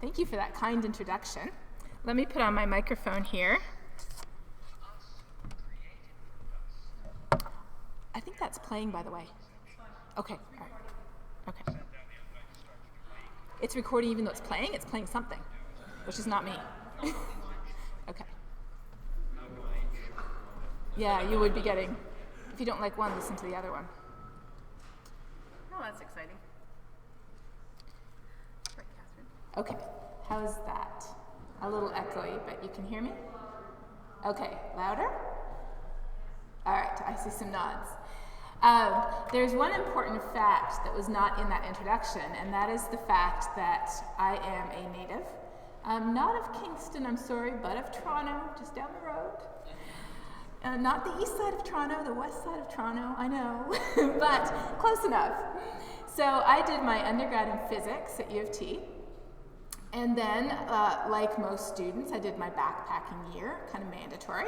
Thank you for that kind introduction. Let me put on my microphone here. I think that's playing, by the way. Okay, all right. Okay. It's recording even though it's playing something, which is not me. Okay. Yeah, you would be getting, if you don't like one, listen to the other one. Oh, that's exciting. Right, Catherine. Okay, how's that? A little echoey, but you can hear me? Okay, louder? All right, I see some nods. There's one important fact that was not in that introduction, and that is the fact that I am a native. Not of Kingston, I'm sorry, but of Toronto, just down the road. Not the east side of Toronto, the west side of Toronto, I know, but close enough. So I did my undergrad in physics at U of T, and then, like most students, I did my backpacking year, kind of mandatory.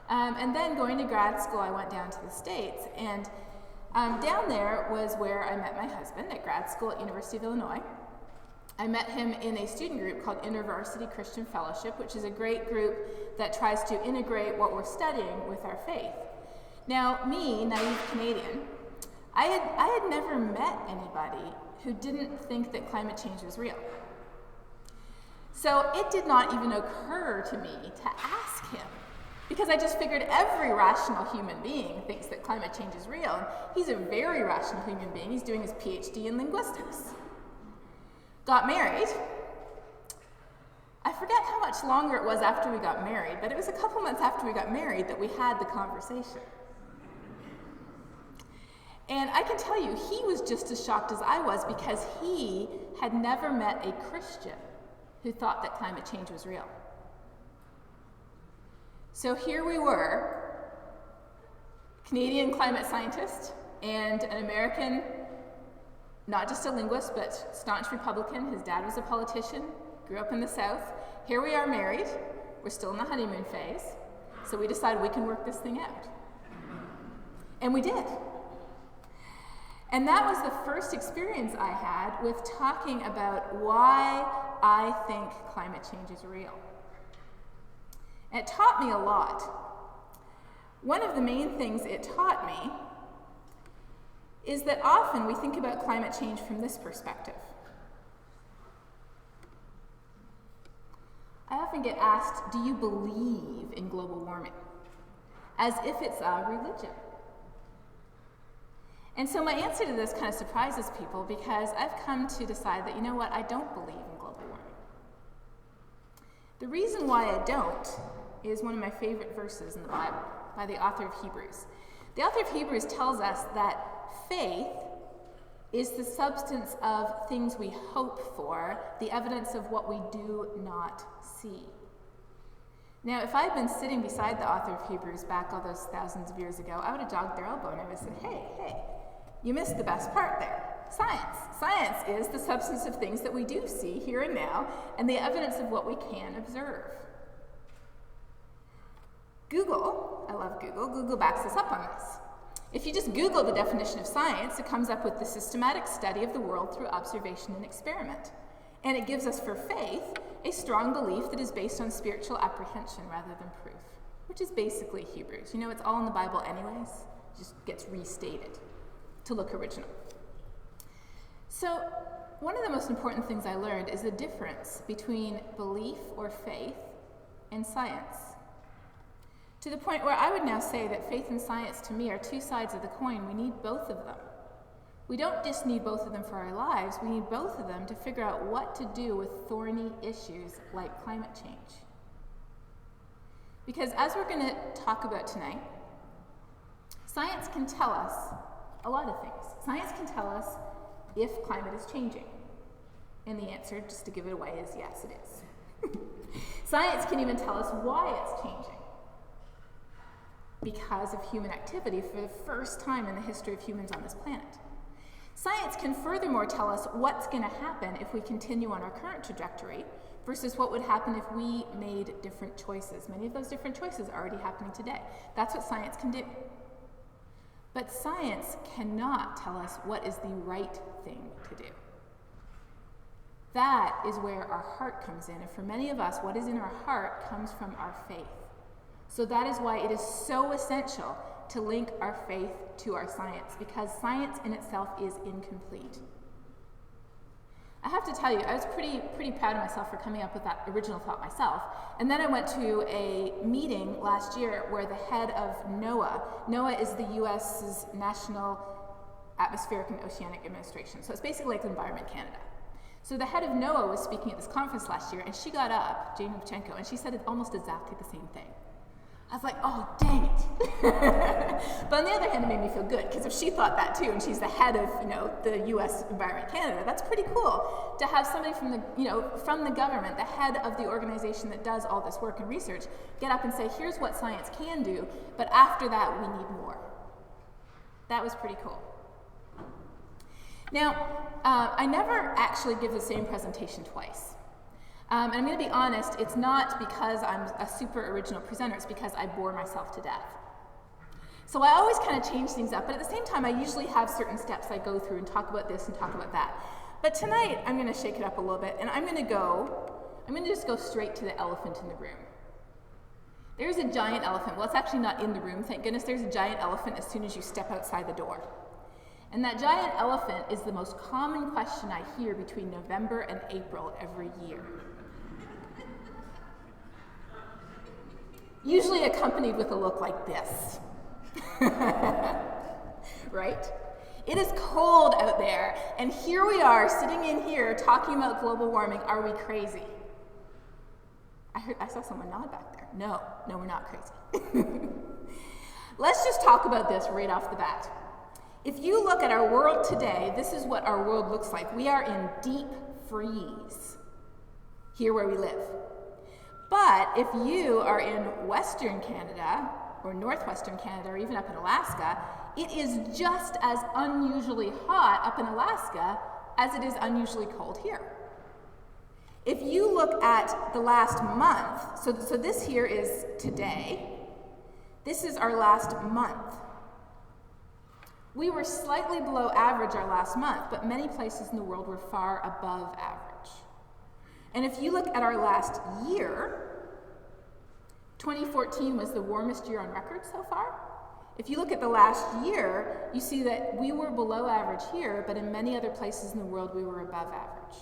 And then going to grad school, I went down to the States, and down there was where I met my husband at grad school at University of Illinois. I met him in a student group called InterVarsity Christian Fellowship, which is a great group that tries to integrate what we're studying with our faith. Now, me, naive Canadian, I had never met anybody who didn't think that climate change was real. So it did not even occur to me to ask him, because I just figured every rational human being thinks that climate change is real. And he's a very rational human being. He's doing his PhD in linguistics. Got married. I forget how much longer it was after we got married, but it was a couple months after we got married that we had the conversation. And I can tell you, he was just as shocked as I was, because he had never met a Christian who thought that climate change was real. So here we were, Canadian climate scientist and an American, not just a linguist, but staunch Republican. His dad was a politician, grew up in the South. Here we are married. We're still in the honeymoon phase. So we decided we can work this thing out. And we did. And that was the first experience I had with talking about why I think climate change is real. And it taught me a lot. One of the main things it taught me is that often we think about climate change from this perspective. I often get asked, do you believe in global warming? As if it's a religion. And so my answer to this kind of surprises people, because I've come to decide that, you know what, I don't believe in global warming. The reason why I don't is one of my favorite verses in the Bible by the author of Hebrews. The author of Hebrews tells us that faith is the substance of things we hope for, the evidence of what we do not see. Now, if I had been sitting beside the author of Hebrews back all those thousands of years ago, I would have jogged their elbow and I would have said, hey, you missed the best part there. Science. Science is the substance of things that we do see here and now, and the evidence of what we can observe. Google, I love Google. Google backs us up on this. If you just Google the definition of science, it comes up with the systematic study of the world through observation and experiment. And it gives us, for faith, a strong belief that is based on spiritual apprehension rather than proof, which is basically Hebrews. You know, it's all in the Bible anyways. It just gets restated to look original. So one of the most important things I learned is the difference between belief or faith and science. To the point where I would now say that faith and science to me are two sides of the coin. We need both of them. We don't just need both of them for our lives, we need both of them to figure out what to do with thorny issues like climate change. Because as we're going to talk about tonight, science can tell us a lot of things. Science can tell us if climate is changing. And the answer, just to give it away, is yes, it is. Science can even tell us why it's changing. Because of human activity for the first time in the history of humans on this planet. Science can furthermore tell us what's going to happen if we continue on our current trajectory versus what would happen if we made different choices. Many of those different choices are already happening today. That's what science can do. But science cannot tell us what is the right thing to do. That is where our heart comes in. And for many of us, what is in our heart comes from our faith. So that is why it is so essential to link our faith to our science, because science in itself is incomplete. I have to tell you, I was pretty proud of myself for coming up with that original thought myself. And then I went to a meeting last year where the head of NOAA is the US's National Atmospheric and Oceanic Administration. So it's basically like Environment Canada. So the head of NOAA was speaking at this conference last year, and she got up, Jane Lubchenco, and she said almost exactly the same thing. I was like, oh, dang it. But on the other hand, it made me feel good, because if she thought that too, and she's the head of, the U.S. Environment Canada, that's pretty cool to have somebody from the government, the head of the organization that does all this work and research, get up and say, here's what science can do, but after that, we need more. That was pretty cool. Now, I never actually give the same presentation twice. And I'm going to be honest, it's not because I'm a super original presenter, it's because I bore myself to death. So I always kind of change things up, but at the same time, I usually have certain steps I go through and talk about this and talk about that. But tonight, I'm going to shake it up a little bit, and I'm going to just go straight to the elephant in the room. There's a giant elephant. Well, it's actually not in the room, thank goodness. There's a giant elephant as soon as you step outside the door. And that giant elephant is the most common question I hear between November and April every year. Usually accompanied with a look like this. Right? It is cold out there, and here we are sitting in here talking about global warming. Are we crazy? I saw someone nod back there. No, we're not crazy. Let's just talk about this right off the bat. If you look at our world today, this is what our world looks like. We are in deep freeze here where we live. But if you are in Western Canada, or Northwestern Canada, or even up in Alaska, it is just as unusually hot up in Alaska as it is unusually cold here. If you look at the last month, so this here is today, this is our last month. We were slightly below average our last month, but many places in the world were far above average. And if you look at our last year, 2014 was the warmest year on record so far. If you look at the last year, you see that we were below average here, but in many other places in the world, we were above average.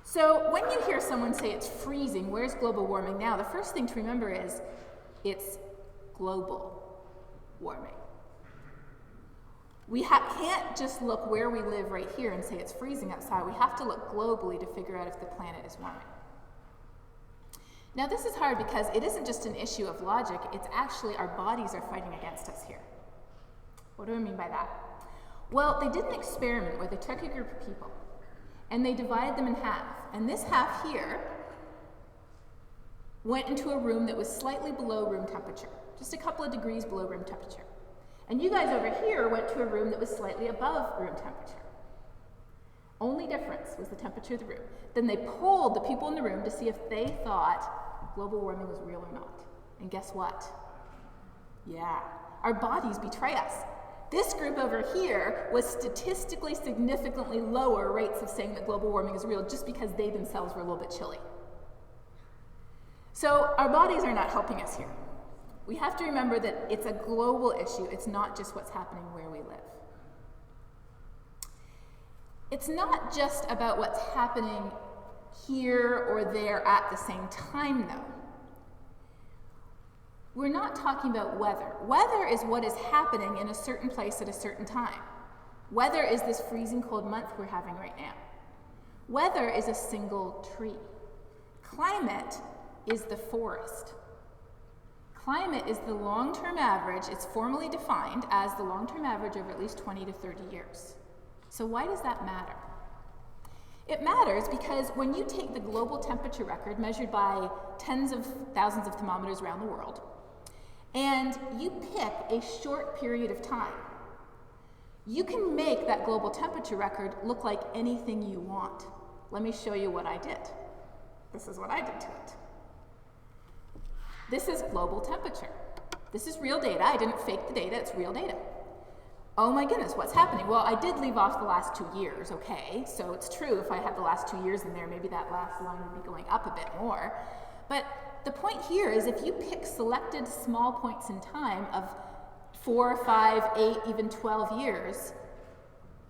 So when you hear someone say it's freezing, where's global warming now? The first thing to remember is it's global warming. We can't just look where we live right here and say it's freezing outside. We have to look globally to figure out if the planet is warming. Now this is hard because it isn't just an issue of logic, it's actually our bodies are fighting against us here. What do I mean by that? Well, they did an experiment where they took a group of people and they divided them in half. And this half here went into a room that was slightly below room temperature, just a couple of degrees below room temperature. And you guys over here went to a room that was slightly above room temperature. Only difference was the temperature of the room. Then they polled the people in the room to see if they thought global warming was real or not. And guess what? Yeah, our bodies betray us. This group over here was statistically significantly lower rates of saying that global warming is real just because they themselves were a little bit chilly. So our bodies are not helping us here. We have to remember that it's a global issue. It's not just what's happening where we live. It's not just about what's happening here or there at the same time, though. We're not talking about weather. Weather is what is happening in a certain place at a certain time. Weather is this freezing cold month we're having right now. Weather is a single tree. Climate is the forest. Climate is the long-term average. It's formally defined as the long-term average over at least 20 to 30 years. So why does that matter? It matters because when you take the global temperature record measured by tens of thousands of thermometers around the world, and you pick a short period of time, you can make that global temperature record look like anything you want. Let me show you what I did. This is what I did to it. This is global temperature. This is real data. I didn't fake the data, it's real data. Oh my goodness, what's happening? Well, I did leave off the last 2 years, okay? So it's true, if I had the last 2 years in there, maybe that last line would be going up a bit more. But the point here is if you pick selected small points in time of 4, 5, 8, even 12 years,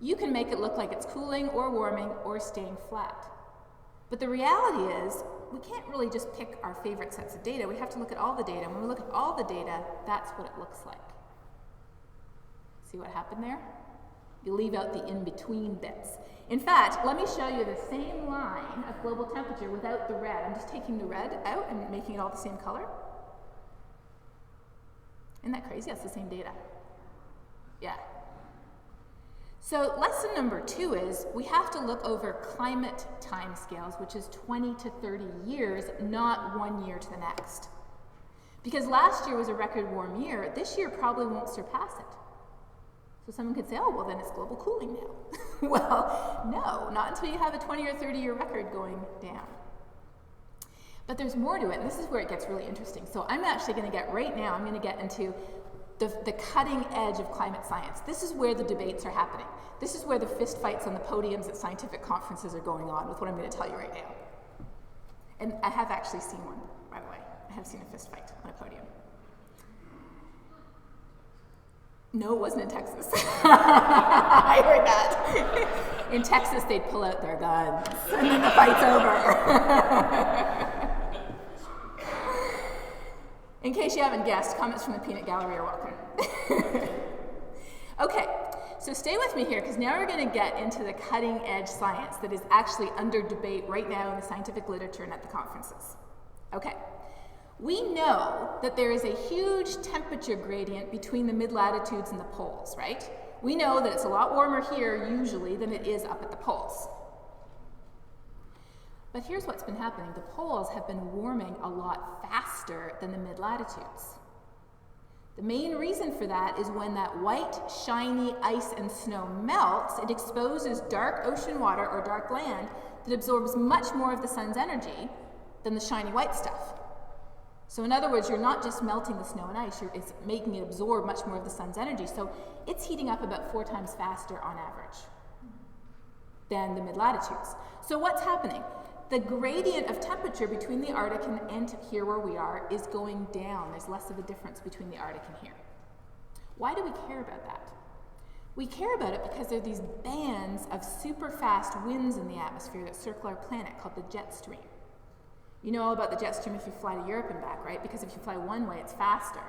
you can make it look like it's cooling or warming or staying flat. But the reality is, we can't really just pick our favorite sets of data. We have to look at all the data. And when we look at all the data, that's what it looks like. See what happened there? You leave out the in-between bits. In fact, let me show you the same line of global temperature without the red. I'm just taking the red out and making it all the same color. Isn't that crazy? That's the same data. Yeah. So lesson number 2 is we have to look over climate timescales, which is 20 to 30 years, not 1 year to the next. Because last year was a record warm year, this year probably won't surpass it. So someone could say, oh, well, then it's global cooling now. Well, no, not until you have a 20 or 30 year record going down. But there's more to it, and this is where it gets really interesting. So I'm actually going to get into the cutting edge of climate science. This is where the debates are happening. This is where the fist fights on the podiums at scientific conferences are going on with what I'm going to tell you right now. And I have actually seen one, by the way. I have seen a fist fight on a podium. No, it wasn't in Texas. I heard that. In Texas, they'd pull out their guns, and then the fight's over. In case you haven't guessed, comments from the peanut gallery are welcome. Okay, so stay with me here, because now we're going to get into the cutting edge science that is actually under debate right now in the scientific literature and at the conferences. Okay. We know that there is a huge temperature gradient between the mid-latitudes and the poles, right? We know that it's a lot warmer here usually than it is up at the poles. But here's what's been happening. The poles have been warming a lot faster than the mid-latitudes. The main reason for that is when that white, shiny ice and snow melts, it exposes dark ocean water or dark land that absorbs much more of the sun's energy than the shiny white stuff. So in other words, you're not just melting the snow and ice, it's making it absorb much more of the sun's energy. So it's heating up about 4 times faster on average than the mid-latitudes. So what's happening? The gradient of temperature between the Arctic and here where we are is going down. There's less of a difference between the Arctic and here. Why do we care about that? We care about it because there are these bands of super fast winds in the atmosphere that circle our planet called the jet stream. You know all about the jet stream if you fly to Europe and back, right? Because if you fly one way, it's faster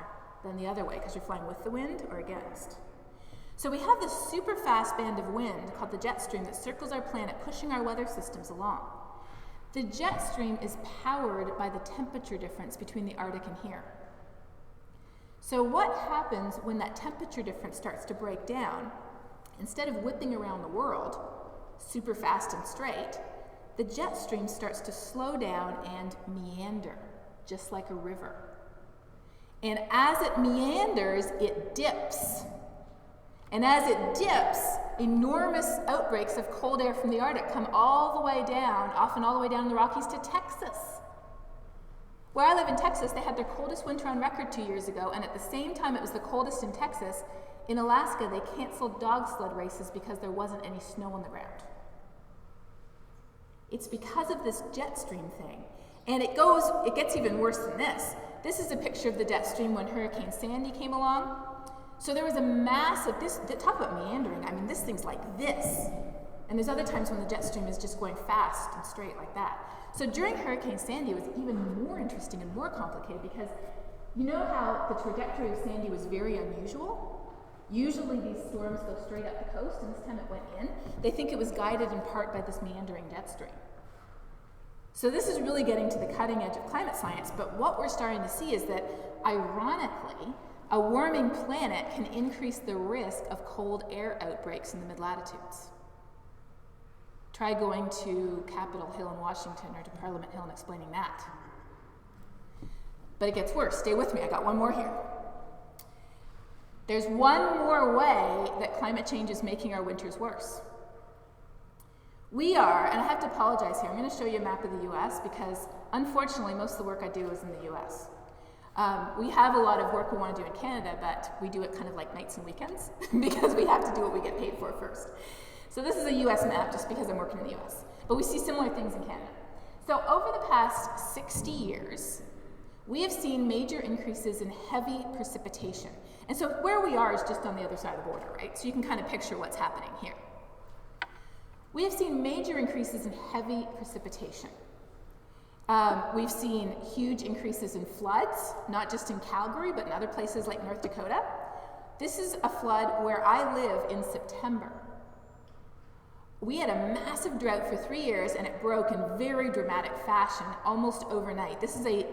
than the other way because you're flying with the wind or against. So we have this super fast band of wind called the jet stream that circles our planet, pushing our weather systems along. The jet stream is powered by the temperature difference between the Arctic and here. So what happens when that temperature difference starts to break down? Instead of whipping around the world super fast and straight, the jet stream starts to slow down and meander, just like a river. And as it meanders, it dips. And as it dips, enormous outbreaks of cold air from the Arctic come all the way down, often all the way down the Rockies to Texas. Where I live in Texas, they had their coldest winter on record 2 years ago, and at the same time it was the coldest in Texas, in Alaska they canceled dog sled races because there wasn't any snow on the ground. It's because of this jet stream thing. And it gets even worse than this. This is a picture of the jet stream when Hurricane Sandy came along. So there was a massive, talk about meandering, I mean this thing's like this. And there's other times when the jet stream is just going fast and straight like that. So during Hurricane Sandy, it was even more interesting and more complicated because you know how the trajectory of Sandy was very unusual? Usually these storms go straight up the coast, and this time it went in. They think it was guided in part by this meandering jet stream. So this is really getting to the cutting edge of climate science, but what we're starting to see is that, ironically, a warming planet can increase the risk of cold air outbreaks in the mid-latitudes. Try going to Capitol Hill in Washington or to Parliament Hill and explaining that. But it gets worse. Stay with me. I got one more here. There's one more way that climate change is making our winters worse. We are, and I have to apologize here, I'm going to show you a map of the US because unfortunately most of the work I do is in the US. We have a lot of work we want to do in Canada, but we do it kind of like nights and weekends because we have to do what we get paid for first. So this is a US map just because I'm working in the US, but we see similar things in Canada. So over the past 60 years, we have seen major increases in heavy precipitation. And so where we are is just on the other side of the border, right? So you can kind of picture what's happening here. We have seen major increases in heavy precipitation. We've seen huge increases in floods, not just in Calgary, but in other places like North Dakota. This is a flood where I live in September. We had a massive drought for 3 years, and it broke in very dramatic fashion almost overnight. This is a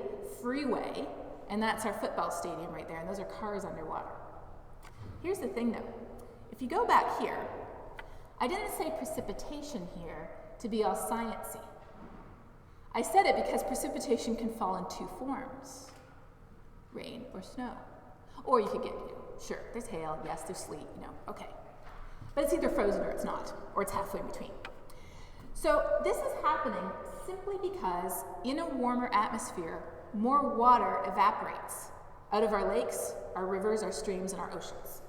freeway, and that's our football stadium right there, and those are cars underwater. Here's the thing though, if you go back here, I didn't say precipitation here to be all sciencey. I said it because precipitation can fall in two forms, rain or snow. Or you could get, sure, there's hail, yes, there's sleet, okay. But it's either frozen or it's not, or it's halfway in between. So this is happening simply because in a warmer atmosphere, more water evaporates out of our lakes, our rivers, our streams, and our oceans.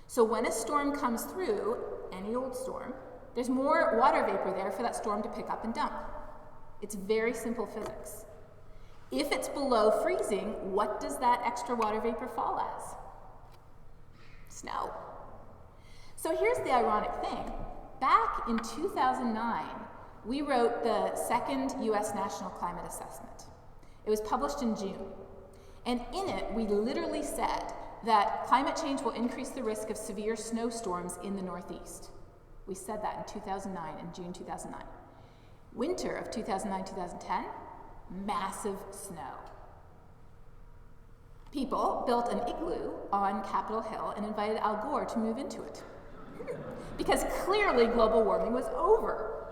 So when a storm comes through, any old storm, there's more water vapor there for that storm to pick up and dump. It's very simple physics. If it's below freezing, what does that extra water vapor fall as? Snow. So here's the ironic thing. Back in 2009, we wrote the second US National Climate Assessment. It was published in June. And in it, we literally said that climate change will increase the risk of severe snowstorms in the Northeast. We said that in 2009, in June 2009. Winter of 2009-2010, massive snow. People built an igloo on Capitol Hill and invited Al Gore to move into it. Because clearly global warming was over.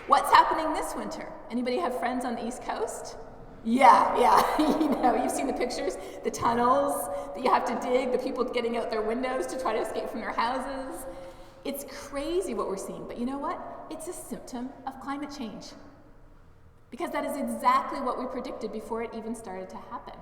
What's happening this winter? Anybody have friends on the East Coast? Yeah, you've seen the pictures, the tunnels that you have to dig, the people getting out their windows to try to escape from their houses. It's crazy what we're seeing, but you know what? It's a symptom of climate change. Because that is exactly what we predicted before it even started to happen.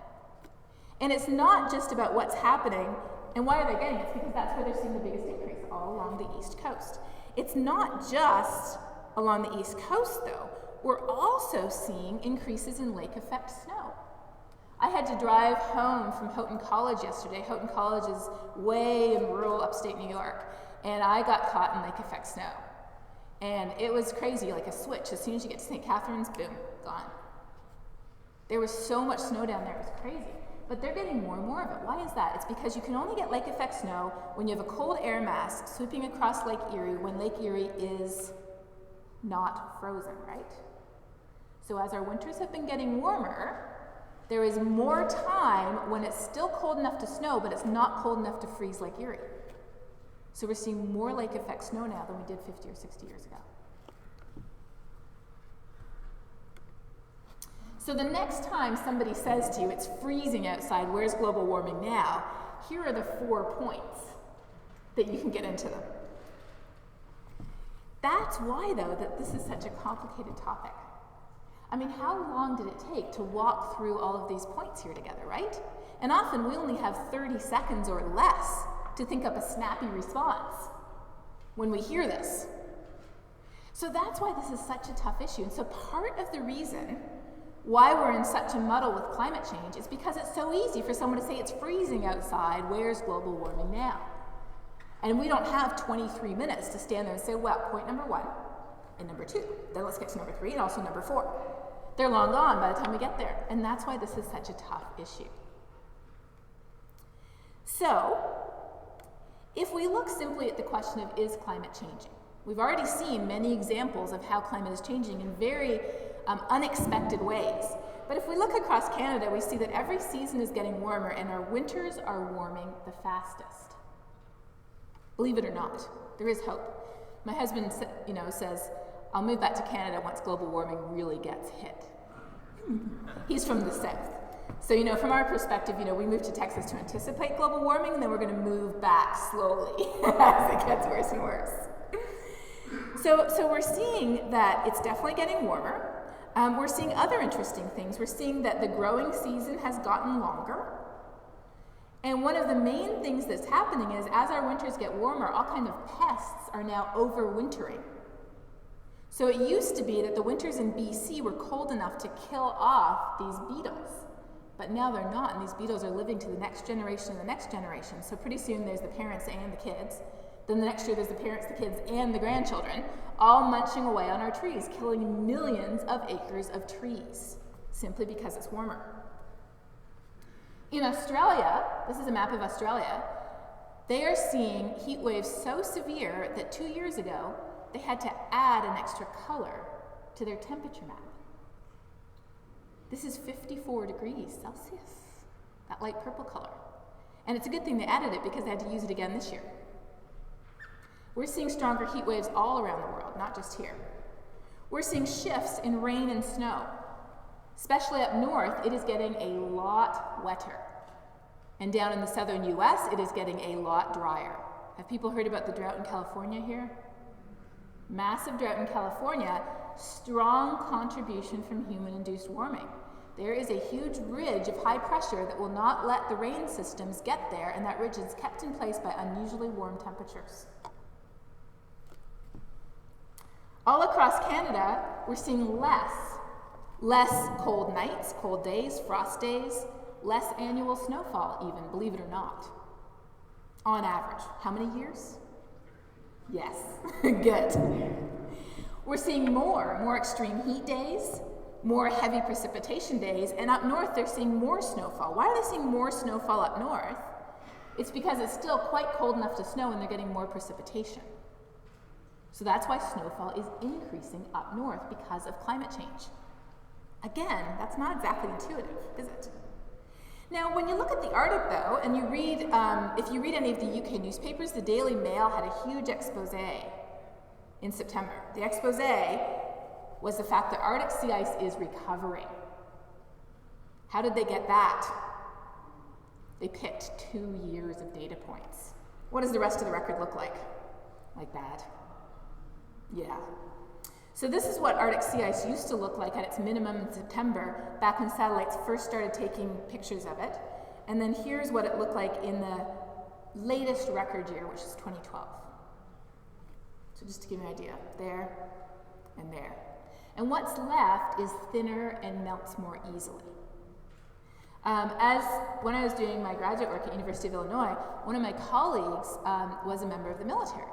And it's not just about what's happening, and why are they getting it? It's because that's where they're seeing the biggest increase, all along the East Coast. It's not just along the East Coast, though. We're also seeing increases in lake effect snow. I had to drive home from Houghton College yesterday. Houghton College is way in rural upstate New York, and I got caught in lake effect snow. And it was crazy, like a switch. As soon as you get to St. Catharines, boom, gone. There was so much snow down there, it was crazy. But they're getting more and more of it. Why is that? It's because you can only get lake effect snow when you have a cold air mass sweeping across Lake Erie when Lake Erie is not frozen, right? So as our winters have been getting warmer, there is more time when it's still cold enough to snow, but it's not cold enough to freeze Lake Erie. So we're seeing more lake effect snow now than we did 50 or 60 years ago. So the next time somebody says to you, it's freezing outside, where's global warming now? Here are the 4 points that you can get into them. That's why, though, that this is such a complicated topic. I mean, how long did it take to walk through all of these points here together, right? And often we only have 30 seconds or less to think up a snappy response when we hear this. So that's why this is such a tough issue. And so part of the reason why we're in such a muddle with climate change is because it's so easy for someone to say it's freezing outside, where's global warming now? And we don't have 23 minutes to stand there and say, well, point number 1 and number 2. Then let's get to number 3 and also number 4. They're long gone by the time we get there. And that's why this is such a tough issue. So, if we look simply at the question of is climate changing, we've already seen many examples of how climate is changing in very unexpected ways. But if we look across Canada, we see that every season is getting warmer and our winters are warming the fastest. Believe it or not, there is hope. My husband says, I'll move back to Canada once global warming really gets hit. He's from the south. So, from our perspective, we moved to Texas to anticipate global warming, and then we're going to move back slowly as it gets worse and worse. So we're seeing that it's definitely getting warmer. We're seeing other interesting things. We're seeing that the growing season has gotten longer. And one of the main things that's happening is as our winters get warmer, all kinds of pests are now overwintering. So it used to be that the winters in BC were cold enough to kill off these beetles. But now they're not, and these beetles are living to the next generation and the next generation. So pretty soon there's the parents and the kids. Then the next year there's the parents, the kids, and the grandchildren, all munching away on our trees, killing millions of acres of trees, simply because it's warmer. In Australia, this is a map of Australia, they are seeing heat waves so severe that 2 years ago, they had to add an extra color to their temperature map. This is 54 degrees Celsius, that light purple color. And it's a good thing they added it because they had to use it again this year. We're seeing stronger heat waves all around the world, not just here. We're seeing shifts in rain and snow. Especially up north, it is getting a lot wetter. And down in the southern US, it is getting a lot drier. Have people heard about the drought in California here? Massive drought in California, strong contribution from human-induced warming. There is a huge ridge of high pressure that will not let the rain systems get there, and that ridge is kept in place by unusually warm temperatures. All across Canada, we're seeing less cold nights, cold days, frost days, less annual snowfall even, believe it or not. On average. How many years? Yes, good. We're seeing more extreme heat days, more heavy precipitation days, and up north they're seeing more snowfall. Why are they seeing more snowfall up north? It's because it's still quite cold enough to snow and they're getting more precipitation. So that's why snowfall is increasing up north because of climate change. Again, that's not exactly intuitive, is it? Now, when you look at the Arctic, though, and you read, if you read any of the UK newspapers, the Daily Mail had a huge expose in September. The expose was the fact that Arctic sea ice is recovering. How did they get that? They picked 2 years of data points. What does the rest of the record look like? Like that. Yeah. So this is what Arctic sea ice used to look like at its minimum in September, back when satellites first started taking pictures of it. And then here's what it looked like in the latest record year, which is 2012. So just to give you an idea, there and there. And what's left is thinner and melts more easily. When I was doing my graduate work at University of Illinois, one of my colleagues was a member of the military.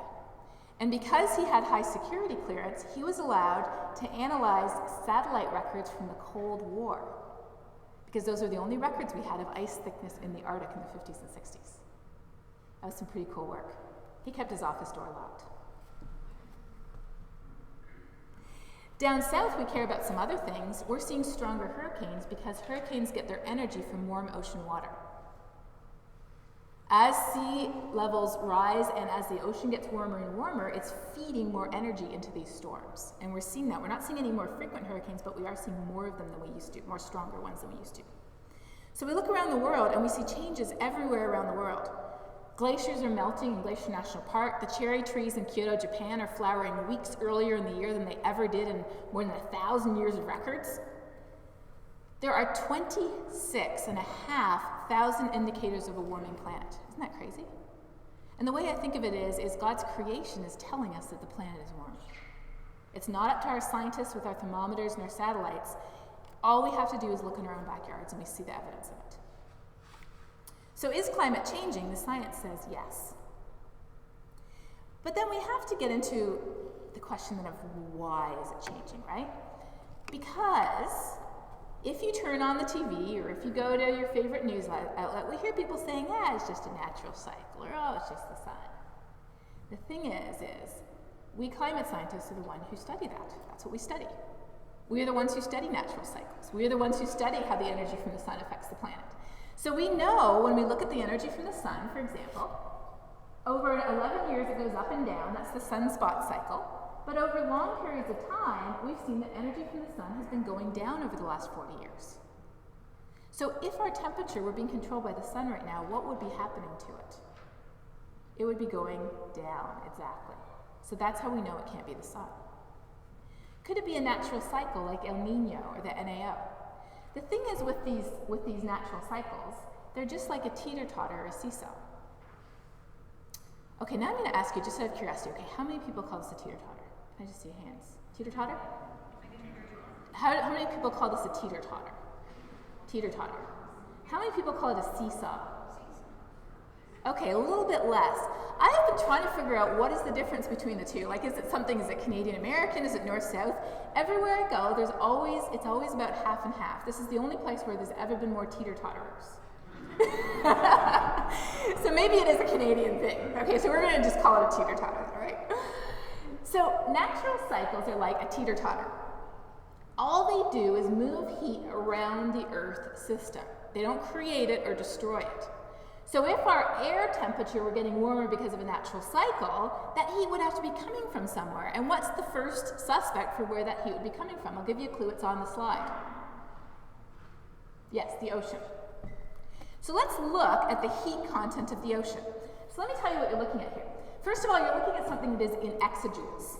And because he had high security clearance, he was allowed to analyze satellite records from the Cold War, because those are the only records we had of ice thickness in the Arctic in the 50s and 60s. That was some pretty cool work. He kept his office door locked. Down south, we care about some other things. We're seeing stronger hurricanes because hurricanes get their energy from warm ocean water. As sea levels rise and as the ocean gets warmer and warmer, it's feeding more energy into these storms. And we're seeing that. We're not seeing any more frequent hurricanes, but we are seeing more of them than we used to, more stronger ones than we used to. So we look around the world and we see changes everywhere around the world. Glaciers are melting in Glacier National Park. The cherry trees in Kyoto, Japan are flowering weeks earlier in the year than they ever did in more than 1,000 years of records. There are 26,500 indicators of a warming planet. Isn't that crazy? And the way I think of it is God's creation is telling us that the planet is warming. It's not up to our scientists with our thermometers and our satellites. All we have to do is look in our own backyards and we see the evidence of it. So is climate changing? The science says yes. But then we have to get into the question then of why is it changing, right? Because if you turn on the TV or if you go to your favorite news outlet, we hear people saying, it's just a natural cycle, or it's just the sun. The thing is we climate scientists are the ones who study that. That's what we study. We are the ones who study natural cycles. We are the ones who study how the energy from the sun affects the planet. So we know when we look at the energy from the sun, for example, over 11 years it goes up and down. That's the sunspot cycle. But over long periods of time, we've seen that energy from the sun has been going down over the last 40 years. So if our temperature were being controlled by the sun right now, what would be happening to it? It would be going down, exactly. So that's how we know it can't be the sun. Could it be a natural cycle like El Nino or the NAO? The thing is with these natural cycles, they're just like a teeter-totter or a seesaw. Okay, now I'm going to ask you, just out of curiosity, okay, how many people call this a teeter-totter? Can I just see hands? Teeter-totter? How many people call this a teeter-totter? Teeter-totter. How many people call it a seesaw? Okay, a little bit less. I have been trying to figure out what is the difference between the two. Like, is it Canadian-American? Is it north-south? Everywhere I go, it's always about half and half. This is the only place where there's ever been more teeter-totterers. So maybe it is a Canadian thing. Okay, so we're going to just call it a teeter-totter, all right? So natural cycles are like a teeter-totter. All they do is move heat around the Earth system. They don't create it or destroy it. So if our air temperature were getting warmer because of a natural cycle, that heat would have to be coming from somewhere. And what's the first suspect for where that heat would be coming from? I'll give you a clue, it's on the slide. Yes, the ocean. So let's look at the heat content of the ocean. So let me tell you what you're looking at here. First of all, you're looking at something that is in exajoules.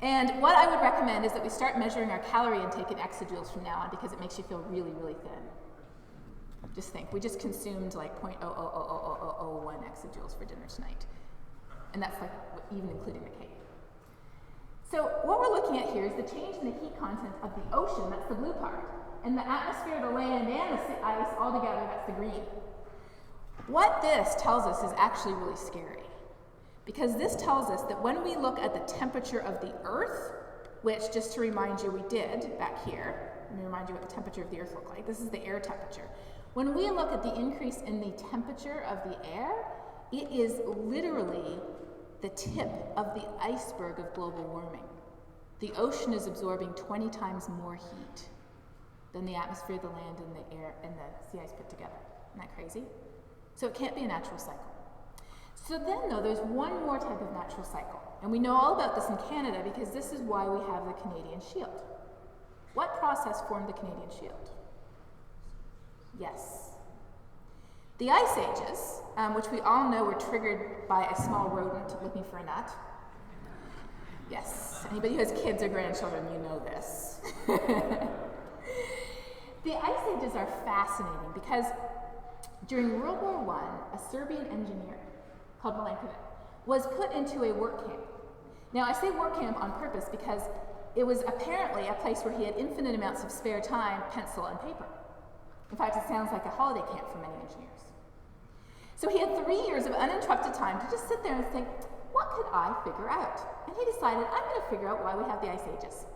And what I would recommend is that we start measuring our calorie intake in exajoules from now on, because it makes you feel really, really thin. Just think, we just consumed like 0.0000001 exajoules for dinner tonight. And that's like even including the cake. So what we're looking at here is the change in the heat content of the ocean, that's the blue part, and the atmosphere, the land, and the ice all together, that's the green. What this tells us is actually really scary, because this tells us that when we look at the temperature of the Earth, which, just to remind you, we did back here, let me remind you what the temperature of the Earth looked like. This is the air temperature. When we look at the increase in the temperature of the air, it is literally the tip of the iceberg of global warming. The ocean is absorbing 20 times more heat than the atmosphere, the land, and the air and the sea ice put together. Isn't that crazy? So it can't be a natural cycle. So then, though, there's one more type of natural cycle. And we know all about this in Canada because this is why we have the Canadian Shield. What process formed the Canadian Shield? Yes. The Ice Ages, which we all know were triggered by a small rodent looking for a nut. Yes, anybody who has kids or grandchildren, you know this. The Ice Ages are fascinating because during World War I, a Serbian engineer called Milankovic was put into a work camp. Now, I say work camp on purpose because it was apparently a place where he had infinite amounts of spare time, pencil, and paper. In fact, it sounds like a holiday camp for many engineers. So he had 3 years of uninterrupted time to just sit there and think, what could I figure out? And he decided, I'm going to figure out why we have the Ice Ages.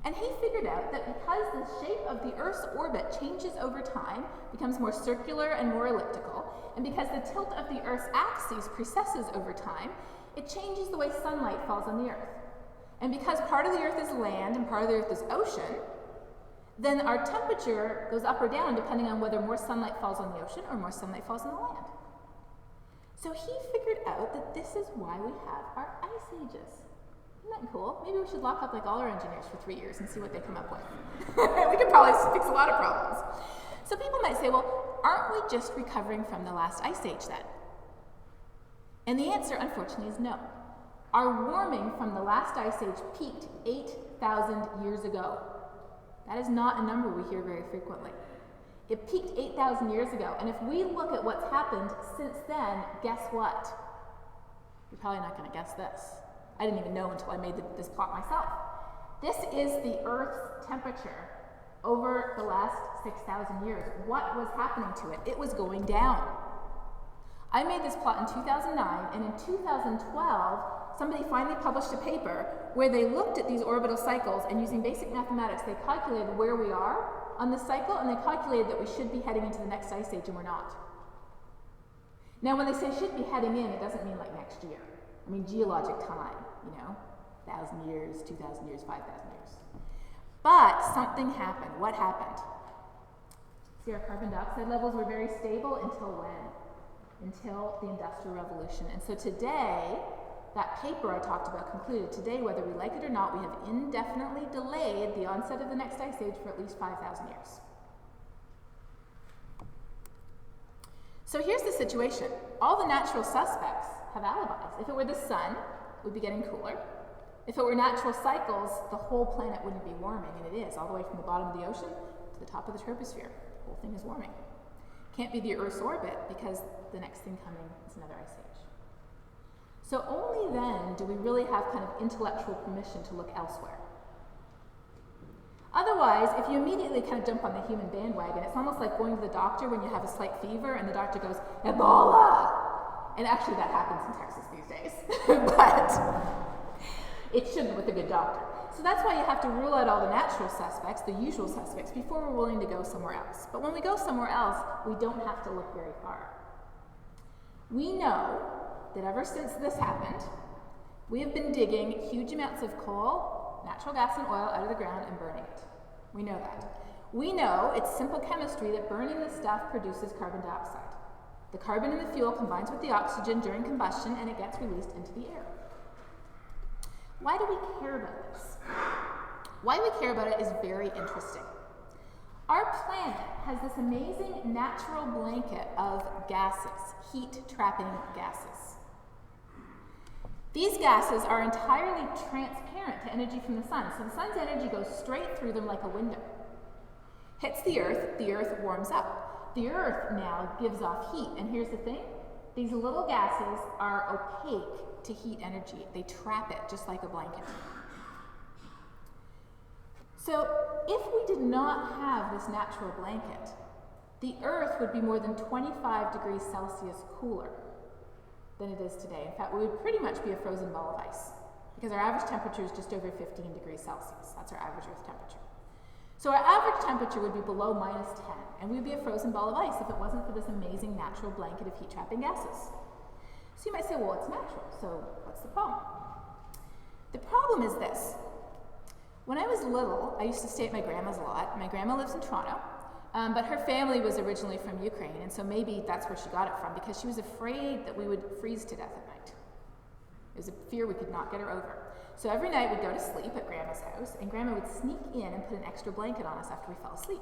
And he figured out that because the shape of the Earth's orbit changes over time, becomes more circular and more elliptical, and because the tilt of the Earth's axis precesses over time, it changes the way sunlight falls on the Earth. And because part of the Earth is land and part of the Earth is ocean, then our temperature goes up or down depending on whether more sunlight falls on the ocean or more sunlight falls on the land. So he figured out that this is why we have our Ice Ages. Isn't that cool? Maybe we should lock up like all our engineers for 3 years and see what they come up with. We could probably fix a lot of problems. So people might say, well, aren't we just recovering from the last Ice Age then? And the answer, unfortunately, is no. Our warming from the last Ice Age peaked 8,000 years ago. That is not a number we hear very frequently. It peaked 8,000 years ago, and if we look at what's happened since then, guess what? You're probably not going to guess this. I didn't even know until I made this plot myself. This is the Earth's temperature over the last 6,000 years. What was happening to it? It was going down. I made this plot in 2009, and in 2012, somebody finally published a paper where they looked at these orbital cycles, and using basic mathematics, they calculated where we are on this cycle, and they calculated that we should be heading into the next Ice Age, and we're not. Now, when they say should be heading in, it doesn't mean like next year. I mean geologic time, 1,000 years, 2,000 years, 5,000 years. But something happened. What happened? See, our carbon dioxide levels were very stable until when? Until the Industrial Revolution. And so today, that paper I talked about concluded, today, whether we like it or not, we have indefinitely delayed the onset of the next Ice Age for at least 5,000 years. So here's the situation. All the natural suspects have alibis. If it were the sun, we'd be getting cooler. If it were natural cycles, the whole planet wouldn't be warming, and it is, all the way from the bottom of the ocean to the top of the troposphere. The whole thing is warming. Can't be the Earth's orbit, because the next thing coming is another ice age. So only then do we really have kind of intellectual permission to look elsewhere. Otherwise, if you immediately kind of jump on the human bandwagon, it's almost like going to the doctor when you have a slight fever and the doctor goes, Ebola! And actually that happens in Texas these days. But it shouldn't with a good doctor. So that's why you have to rule out all the natural suspects, the usual suspects, before we're willing to go somewhere else. But when we go somewhere else, we don't have to look very far. We know that ever since this happened, we have been digging huge amounts of coal, natural gas, and oil out of the ground and burning it. We know that. We know it's simple chemistry that burning this stuff produces carbon dioxide. The carbon in the fuel combines with the oxygen during combustion and it gets released into the air. Why do we care about this? Why we care about it is very interesting. Our planet has this amazing natural blanket of gases, heat-trapping gases. These gases are entirely transparent to energy from the sun, so the sun's energy goes straight through them like a window. Hits the earth warms up. The earth now gives off heat, and here's the thing, these little gases are opaque to heat energy. They trap it just like a blanket. So if we did not have this natural blanket, the earth would be more than 25 degrees Celsius cooler than it is today. In fact, we would pretty much be a frozen ball of ice because our average temperature is just over 15 degrees Celsius. That's our average earth temperature. So our average temperature would be below -10, and we'd be a frozen ball of ice if it wasn't for this amazing natural blanket of heat-trapping gases. So you might say, well, it's natural, so what's the problem? The problem is this. When I was little, I used to stay at my grandma's a lot. My grandma lives in Toronto, but her family was originally from Ukraine, and so maybe that's where she got it from, because she was afraid that we would freeze to death at night. It was a fear we could not get her over. So every night we'd go to sleep at Grandma's house, and Grandma would sneak in and put an extra blanket on us after we fell asleep.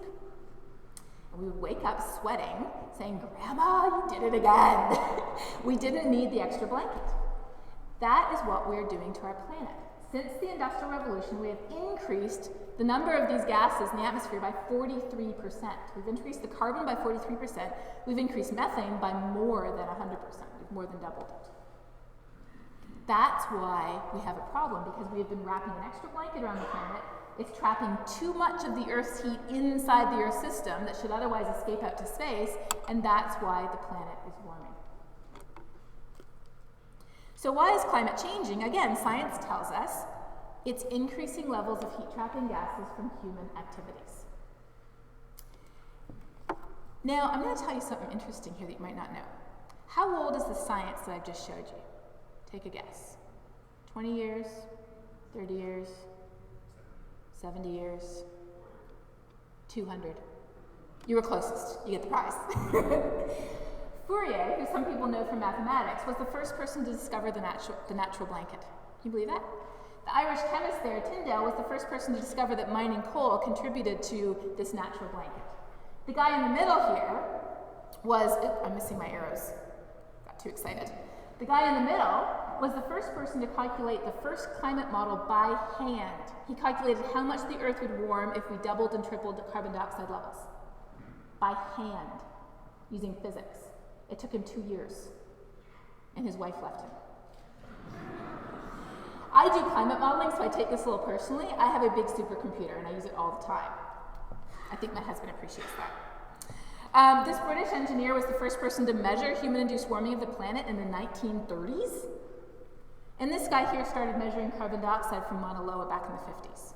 And we would wake up sweating, saying, Grandma, you did it again. We didn't need the extra blanket. That is what we are doing to our planet. Since the Industrial Revolution, we have increased the number of these gases in the atmosphere by 43%. We've increased the carbon by 43%. We've increased methane by more than 100%. We've more than doubled it. That's why we have a problem, because we have been wrapping an extra blanket around the planet. It's trapping too much of the Earth's heat inside the Earth system that should otherwise escape out to space, and that's why the planet is warming. So why is climate changing? Again, science tells us it's increasing levels of heat-trapping gases from human activities. Now, I'm going to tell you something interesting here that you might not know. How old is the science that I've just showed you? Take a guess. 20 years? 30 years? 70 years? 200? You were closest. You get the prize. Fourier, who some people know from mathematics, was the first person to discover the natural blanket. Can you believe that? The Irish chemist there, Tyndall, was the first person to discover that mining coal contributed to this natural blanket. The guy in the middle here was, I'm missing my arrows. Got too excited. The guy in the middle was the first person to calculate the first climate model by hand. He calculated how much the Earth would warm if we doubled and tripled the carbon dioxide levels. By hand, using physics. It took him 2 years, and his wife left him. I do climate modeling, so I take this a little personally. I have a big supercomputer, and I use it all the time. I think my husband appreciates that. This British engineer was the first person to measure human-induced warming of the planet in the 1930s. And this guy here started measuring carbon dioxide from Mauna Loa back in the 50s.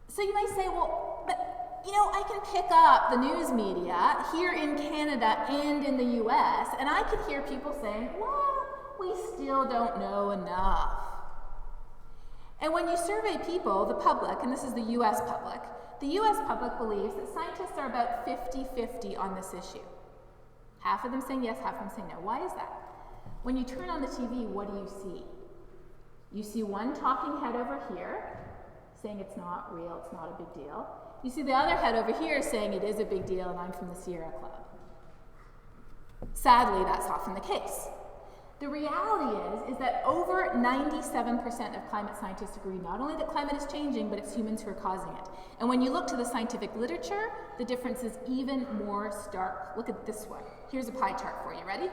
So you might say, well, but you know, I can pick up the news media here in Canada and in the US, and I can hear people saying, well, we still don't know enough. And when you survey people, the public, and this is the US public believes that scientists are about 50-50 on this issue. Half of them saying yes, half of them saying no. Why is that? When you turn on the TV, what do you see? You see one talking head over here saying it's not real, it's not a big deal. You see the other head over here saying it is a big deal and I'm from the Sierra Club. Sadly, that's often the case. The reality is that over 97% of climate scientists agree not only that climate is changing, but it's humans who are causing it. And when you look to the scientific literature, the difference is even more stark. Look at this one. Here's a pie chart for you. Ready?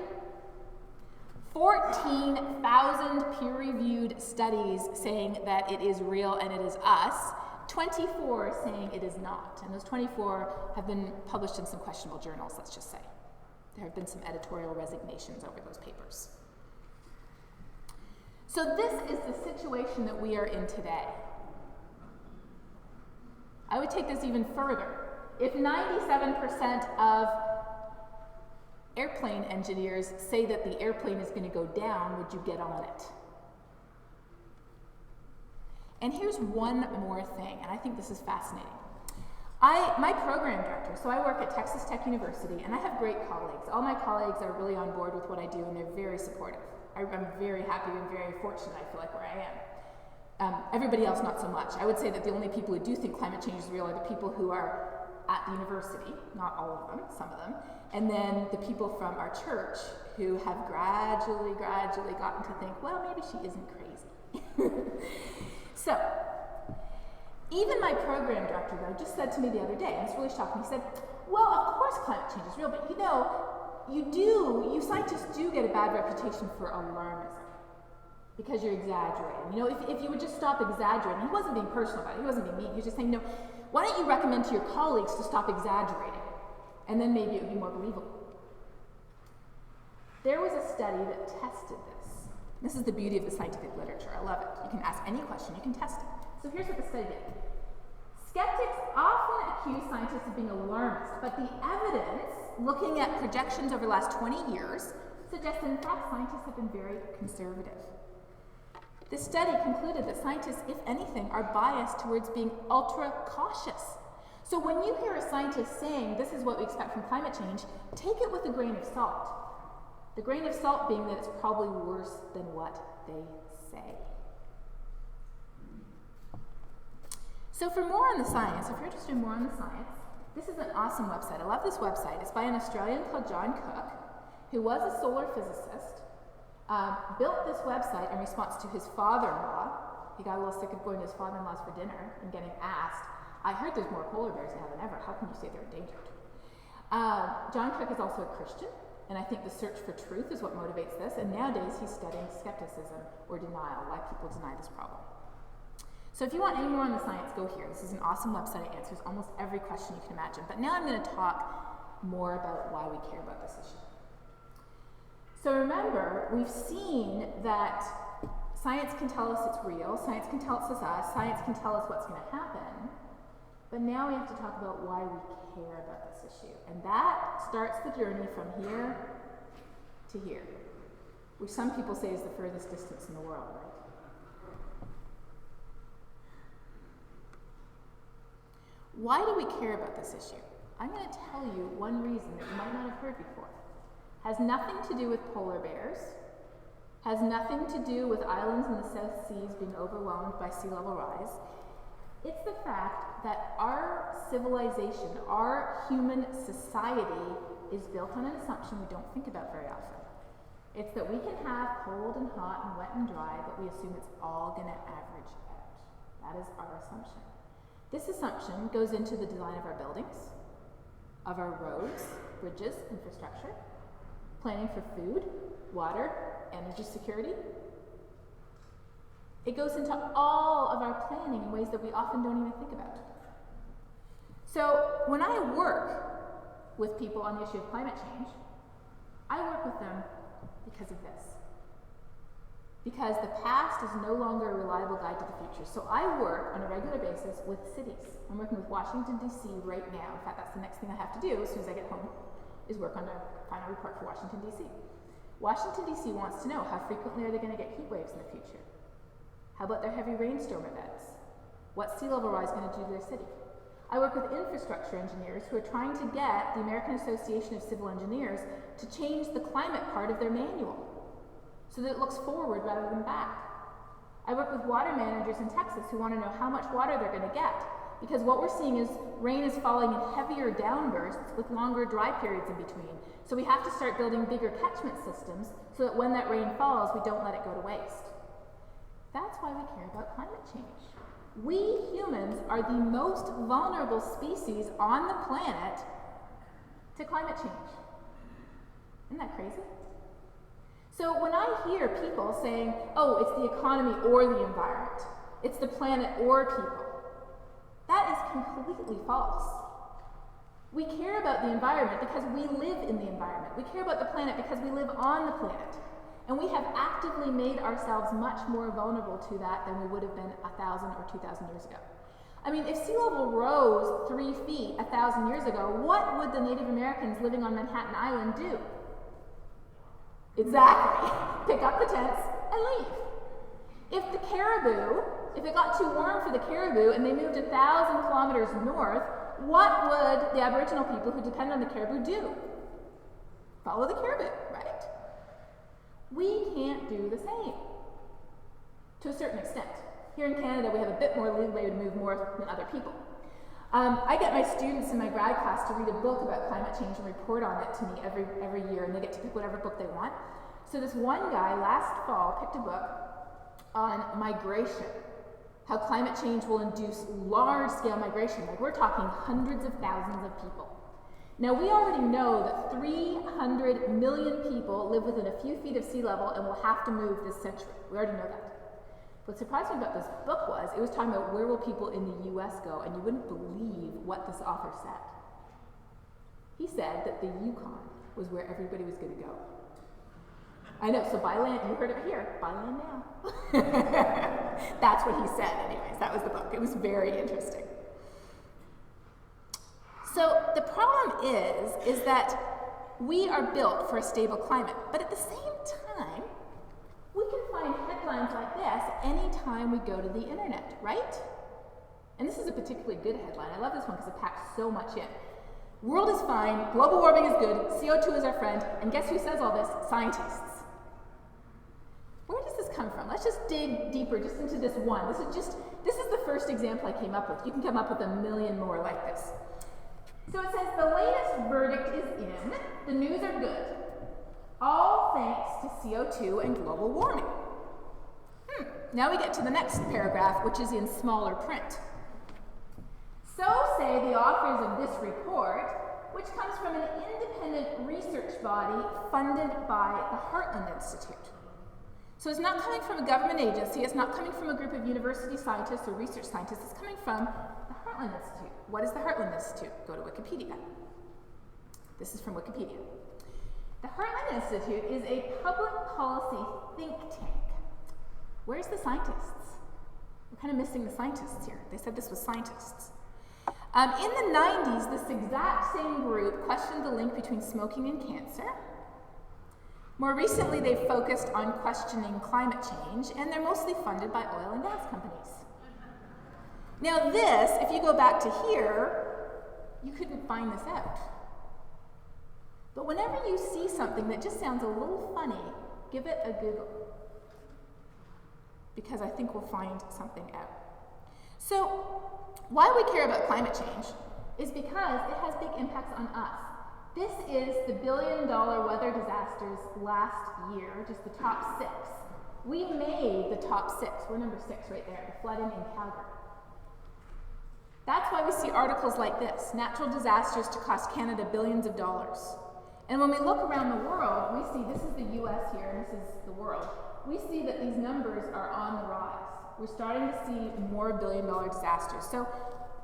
14,000 peer-reviewed studies saying that it is real and it is us. 24 saying it is not. And those 24 have been published in some questionable journals, let's just say. There have been some editorial resignations over those papers. So this is the situation that we are in today. I would take this even further. If 97% of airplane engineers say that the airplane is going to go down, would you get on it? And here's one more thing, and I think this is fascinating. My program director, so I work at Texas Tech University, and I have great colleagues. All my colleagues are really on board with what I do, and they're very supportive. I'm very happy and very fortunate, I feel like, where I am. Everybody else, not so much. I would say that the only people who do think climate change is real are the people who are at the university, not all of them, some of them, and then the people from our church who have gradually gotten to think, well, maybe she isn't crazy. So, even my program director, though, just said to me the other day, and it's really shocking, he said, well, of course climate change is real, but you scientists do get a bad reputation for alarmism, because you're exaggerating. You know, if you would just stop exaggerating, he wasn't being personal about it, he wasn't being mean, he was just saying, why don't you recommend to your colleagues to stop exaggerating, and then maybe it would be more believable. There was a study that tested this. This is the beauty of the scientific literature. I love it. You can ask any question, you can test it. So here's what the study did. Skeptics often accuse scientists of being alarmist, but the evidence, looking at projections over the last 20 years, suggests that in fact scientists have been very conservative. This study concluded that scientists, if anything, are biased towards being ultra cautious. So when you hear a scientist saying this is what we expect from climate change, take it with a grain of salt. The grain of salt being that it's probably worse than what they say. So for more on the science, if you're interested in more on the science, this is an awesome website. I love this website. It's by an Australian called John Cook, who was a solar physicist, built this website in response to his father-in-law. He got a little sick of going to his father-in-law's for dinner and getting asked, I heard there's more polar bears now than ever. How can you say they're endangered? John Cook is also a Christian, and I think the search for truth is what motivates this, and nowadays he's studying skepticism or denial, why people deny this problem. So if you want any more on the science, go here. This is an awesome website. It answers almost every question you can imagine. But now I'm going to talk more about why we care about this issue. So remember, we've seen that science can tell us it's real, science can tell us it's us, science can tell us what's going to happen, but now we have to talk about why we care about this issue. And that starts the journey from here to here, which some people say is the furthest distance in the world, right? Why do we care about this issue? I'm going to tell you one reason that you might not have heard before. Has nothing to do with polar bears, has nothing to do with islands in the South Seas being overwhelmed by sea level rise. It's the fact that our civilization, our human society, is built on an assumption we don't think about very often. It's that we can have cold and hot and wet and dry, but we assume it's all going to average out. That is our assumption. This assumption goes into the design of our buildings, of our roads, bridges, infrastructure, planning for food, water, energy security. It goes into all of our planning in ways that we often don't even think about. So when I work with people on the issue of climate change, I work with them because of this. Because the past is no longer a reliable guide to the future. So I work on a regular basis with cities. I'm working with Washington, D.C. right now. In fact, that's the next thing I have to do as soon as I get home, is work on a final report for Washington, D.C. Washington, D.C. wants to know how frequently are they going to get heat waves in the future? How about their heavy rainstorm events? What's sea level rise going to do to their city? I work with infrastructure engineers who are trying to get the American Association of Civil Engineers to change the climate part of their manual so that it looks forward rather than back. I work with water managers in Texas who want to know how much water they're going to get because what we're seeing is rain is falling in heavier downbursts with longer dry periods in between. So we have to start building bigger catchment systems so that when that rain falls, we don't let it go to waste. That's why we care about climate change. We humans are the most vulnerable species on the planet to climate change. Isn't that crazy? So when I hear people saying, oh, it's the economy or the environment, it's the planet or people, that is completely false. We care about the environment because we live in the environment. We care about the planet because we live on the planet. And we have actively made ourselves much more vulnerable to that than we would have been 1,000 or 2,000 years ago. I mean, if sea level rose 3 feet 1,000 years ago, what would the Native Americans living on Manhattan Island do? Exactly. Pick up the tents and leave. If the caribou, if it got too warm for the caribou and they moved 1,000 kilometers north, what would the Aboriginal people who depend on the caribou do? Follow the caribou, right? We can't do the same, to a certain extent. Here in Canada, we have a bit more leeway to move north than other people. I get my students in my grad class to read a book about climate change and report on it to me every year, and they get to pick whatever book they want. So this one guy last fall picked a book on migration, how climate change will induce large-scale migration. Like we're talking hundreds of thousands of people. Now we already know that 300 million people live within a few feet of sea level and will have to move this century. We already know that. What surprised me about this book was, it was talking about where will people in the US go, and you wouldn't believe what this author said. He said that the Yukon was where everybody was going to go. I know, so buy land, you heard it here, buy land now. That's what he said anyways, that was the book. It was very interesting. So the problem is that we are built for a stable climate, but at the same time, we can find headlines like this anytime we go to the internet, right? And this is a particularly good headline. I love this one because it packs so much in. World is fine, global warming is good, CO2 is our friend, and guess who says all this? Scientists. Where does this come from? Let's just dig deeper just into this one. This is the first example I came up with. You can come up with a million more like this. So it says, the latest verdict is in, the news are good. All thanks to CO2 and global warming. Now we get to the next paragraph, which is in smaller print. So say the authors of this report, which comes from an independent research body funded by the Heartland Institute. So it's not coming from a government agency, it's not coming from a group of university scientists or research scientists, it's coming from the Heartland Institute. What is the Heartland Institute? Go to Wikipedia. This is from Wikipedia. The Heartland Institute is a public policy think tank. Where's the scientists? We're kind of missing the scientists here. They said this was scientists. In the 90s, this exact same group questioned the link between smoking and cancer. More recently, they've focused on questioning climate change, and they're mostly funded by oil and gas companies. Now this, if you go back to here, you couldn't find this out. But whenever you see something that just sounds a little funny, give it a Google, because I think we'll find something out. So, why we care about climate change is because it has big impacts on us. This is the billion-dollar weather disasters last year, just the top 6. We made the top 6. We're number 6 right there, the flooding in Calgary. That's why we see articles like this, natural disasters to cost Canada billions of dollars. And when we look around the world, we see, this is the US here, and this is the world, we see that these numbers are on the rise. We're starting to see more billion-dollar disasters. So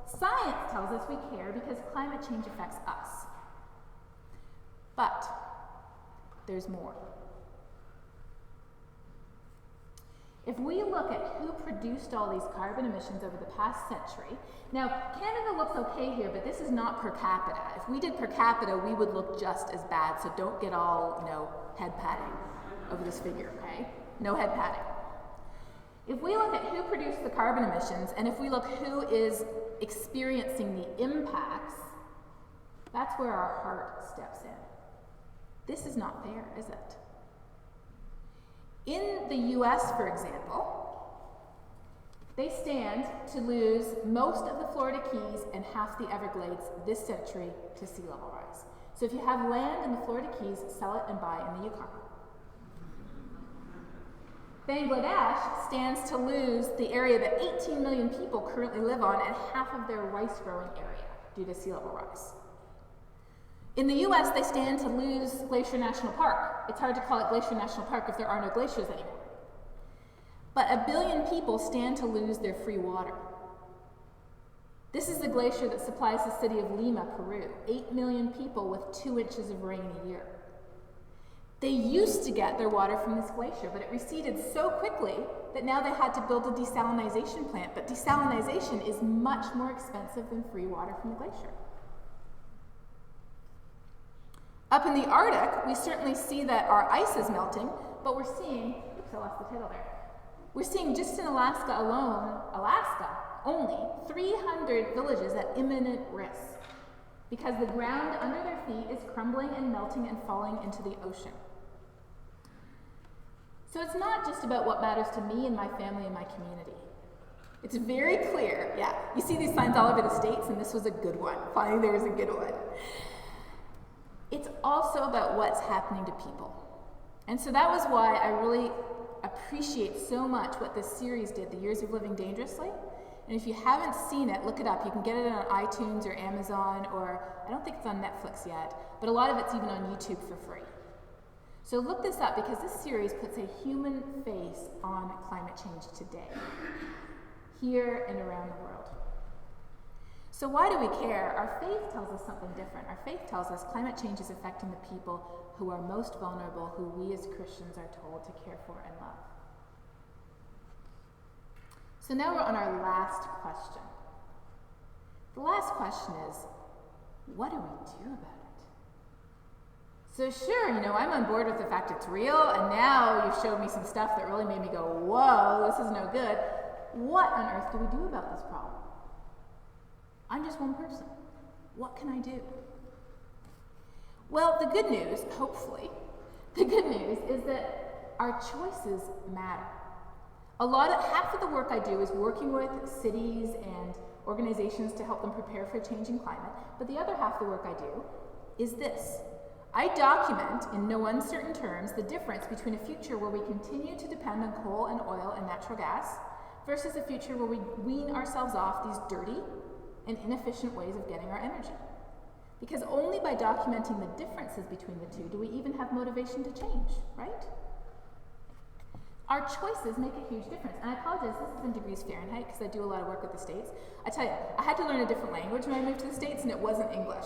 science tells us we care because climate change affects us. But there's more. If we look at who produced all these carbon emissions over the past century, now Canada looks okay here, but this is not per capita. If we did per capita, we would look just as bad, so don't get all, head patting over this figure, okay? No head patting. If we look at who produced the carbon emissions, and if we look who is experiencing the impacts, that's where our heart steps in. This is not fair, is it? In the US, for example, They stand to lose most of the Florida Keys and half the Everglades this century to sea level rise. So if you have land in the Florida Keys, sell it and buy in the Yukon. Bangladesh stands to lose the area that 18 million people currently live on and half of their rice growing area due to sea level rise. In the US, they stand to lose Glacier National Park. It's hard to call it Glacier National Park if there are no glaciers anymore. But 1 billion people stand to lose their free water. This is the glacier that supplies the city of Lima, Peru, 8 million people with 2 inches of rain a year. They used to get their water from this glacier, but it receded so quickly that now they had to build a desalination plant. But desalination is much more expensive than free water from the glacier. Up in the Arctic, we certainly see that our ice is melting, but we're seeing, oops, I lost the title there. We're seeing just in Alaska alone, only 300 villages at imminent risk because the ground under their feet is crumbling and melting and falling into the ocean. So it's not just about what matters to me and my family and my community. It's very clear, yeah, you see these signs all over the States, and this was a good one. Finally, there was a good one. It's also about what's happening to people. And so that was why I really appreciate so much what this series did, The Years of Living Dangerously. And if you haven't seen it, look it up. You can get it on iTunes or Amazon, or I don't think it's on Netflix yet, but a lot of it's even on YouTube for free. So look this up because this series puts a human face on climate change today, here and around the world. So why do we care? Our faith tells us something different. Our faith tells us climate change is affecting the people who are most vulnerable, who we as Christians are told to care for and love. So now we're on our last question. The last question is, what do we do about it? So sure, I'm on board with the fact it's real, and now you've showed me some stuff that really made me go, whoa, this is no good. What on earth do we do about this problem? I'm just one person. What can I do? Well, the good news, hopefully, the good news is that our choices matter. Half of the work I do is working with cities and organizations to help them prepare for a changing climate, but the other half of the work I do is this. I document, in no uncertain terms, the difference between a future where we continue to depend on coal and oil and natural gas versus a future where we wean ourselves off these dirty and inefficient ways of getting our energy. Because only by documenting the differences between the two do we even have motivation to change, right? Our choices make a huge difference. And I apologize, this is in degrees Fahrenheit because I do a lot of work with the States. I tell you, I had to learn a different language when I moved to the States, and it wasn't English.